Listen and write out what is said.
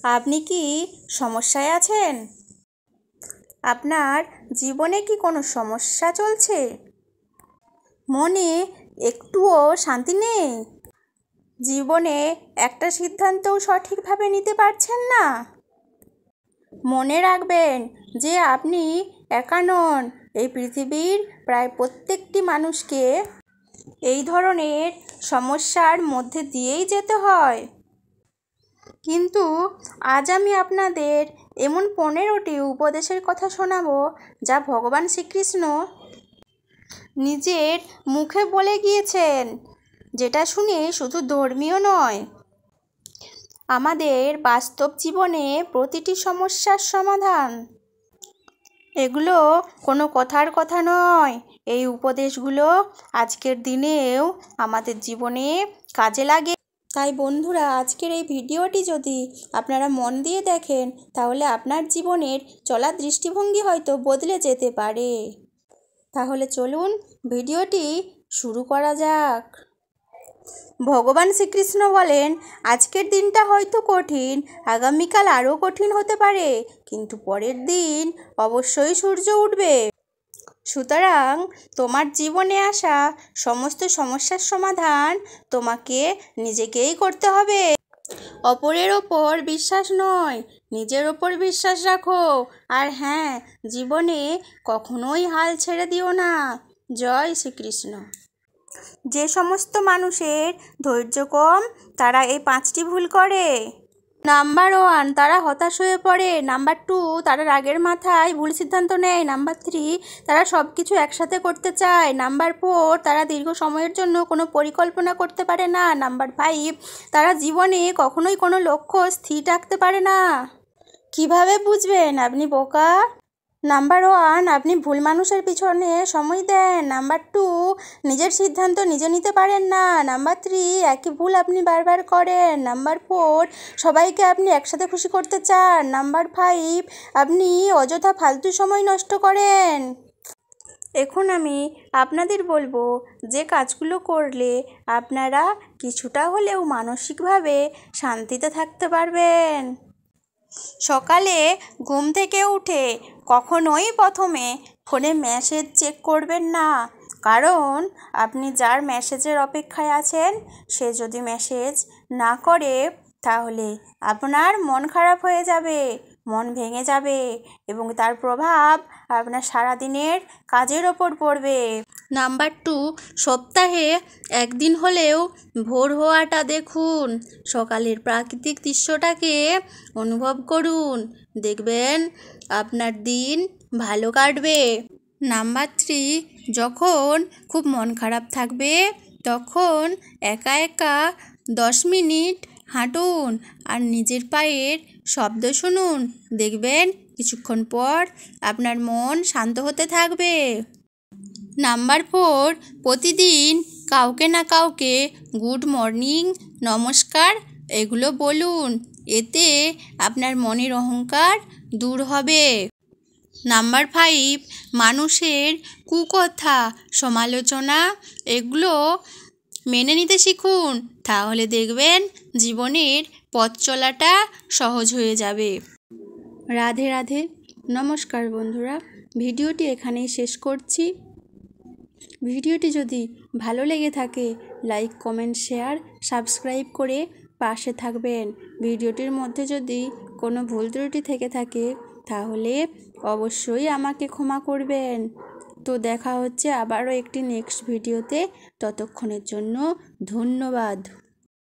আপনি কি সমস্যায় আছেন? আপনার জীবনে কি কোনো সমস্যা চলছে? মনে একটুও শান্তি নেই? জীবনে একটা সিদ্ধান্তও সঠিকভাবে নিতে পারছেন না? মনে রাখবেন যে আপনি একা নন। এই পৃথিবীর প্রায় প্রত্যেকটি মানুষকে এই ধরনের সমস্যার মধ্যে দিয়েই যেতে হয়। কিন্তু আজ আমি আপনাদের এমন 15টি উপদেশের কথা শোনাবো যা ভগবান শ্রীকৃষ্ণ নিজের মুখে বলে গিয়েছেন, যেটা শুনে শুধু ধর্মীয় নয়, আমাদের বাস্তব জীবনে প্রতিটি সমস্যার সমাধান। এগুলো কোনো কথার কথা নয়। এই উপদেশগুলো আজকের দিনেও আমাদের জীবনে কাজে লাগে। তাই বন্ধুরা, আজকের এই ভিডিওটি যদি আপনারা মন দিয়ে দেখেন, তাহলে আপনার জীবনের চলার দৃষ্টিভঙ্গি হয়তো বদলে যেতে পারে। তাহলে চলুন ভিডিওটি শুরু করা যাক। ভগবান শ্রীকৃষ্ণ বলেন, আজকের দিনটা হয়তো কঠিন, আগামীকাল আরও কঠিন হতে পারে, কিন্তু পরের দিন অবশ্যই সূর্য উঠবে। সুতরাং তোমার জীবনে আসা সমস্ত সমস্যার সমাধান তোমাকে নিজেকেই করতে হবে। অপরের ওপর বিশ্বাস নয়, নিজের ওপর বিশ্বাস রাখো। আর হ্যাঁ, জীবনে কখনোই হাল ছেড়ে দিও না। জয় শ্রীকৃষ্ণ। যে সমস্ত মানুষের ধৈর্য কম, তারা এই 5টি ভুল করে। নাম্বার 1, তারা হতাশ হয়ে পড়ে। নাম্বার 2, তারা রাগের মাথায় ভুল সিদ্ধান্ত নেয়। নাম্বার 3, তারা সব কিছু একসাথে করতে চায়। নাম্বার 4, তারা দীর্ঘ সময়ের জন্য কোনো পরিকল্পনা করতে পারে না। নাম্বার 5, তারা জীবনে কখনোই কোনো লক্ষ্য স্থির রাখতে পারে না। কিভাবে বুঝবেন আপনি বোকা? নাম্বার 1, আপনি ভুল মানুষের পিছনে সময় দেন। নাম্বার 2, নিজের সিদ্ধান্ত নিজে নিতে পারেন না। নাম্বার 3, একই ভুল আপনি বারবার করেন। নাম্বার 4, সবাইকে আপনি একসাথে খুশি করতে চান। নাম্বার 5, আপনি অযথা ফালতু সময় নষ্ট করেন। এখন আমি আপনাদের বলবো যে কাজগুলো করলে আপনারা কিছুটা হলেও মানসিকভাবে শান্তিতে থাকতে পারবেন। সকালে ঘুম থেকে উঠে কখনোই প্রথমে ফোনে মেসেজ চেক করবেন না, কারণ আপনি যার মেসেজের অপেক্ষায় আছেন সে যদি মেসেজ না করে, তাহলে আপনার মন খারাপ হয়ে যাবে, মন ভেঙে যাবে এবং তার প্রভাব আপনার সারাদিনের কাজের ওপর পড়বে। নাম্বার 2, সপ্তাহে একদিন হলেও ভোর হওয়াটা দেখুন। সকালের প্রাকৃতিক দৃশ্যটাকে অনুভব করুন, দেখবেন আপনার দিন ভালো কাটবে। নাম্বার 3, যখন খুব মন খারাপ থাকবে তখন একা একা 10 মিনিট হাঁটুন আর নিজের পায়ের শব্দ শুনুন, দেখবেন কিছুক্ষণ পর আপনার মন শান্ত হতে থাকবে। নাম্বার 4, প্রতিদিন কাউকে না কাউকে গুড মর্নিং, নমস্কার এগুলো বলুন, এতে আপনার মনের অহংকার দূর হবে। নাম্বার 5, মানুষের কুকথা, সমালোচনা এগুলো মেনে নিতে শিখুন, তাহলে দেখবেন জীবনের পথ চলাটা সহজ হয়ে যাবে। রাধে রাধে। নমস্কার বন্ধুরা, ভিডিওটি এখানেই শেষ করছি। ভিডিওটি যদি ভালো লেগে থাকে লাইক, কমেন্ট, শেয়ার, সাবস্ক্রাইব করে পাশে থাকবেন। ভিডিওটির মধ্যে যদি কোনো ভুল ত্রুটি থেকে থাকে তাহলে অবশ্যই আমাকে ক্ষমা করবেন। তো দেখা হচ্ছে আবারও একটি নেক্সট ভিডিওতে। ততক্ষণের জন্য ধন্যবাদ।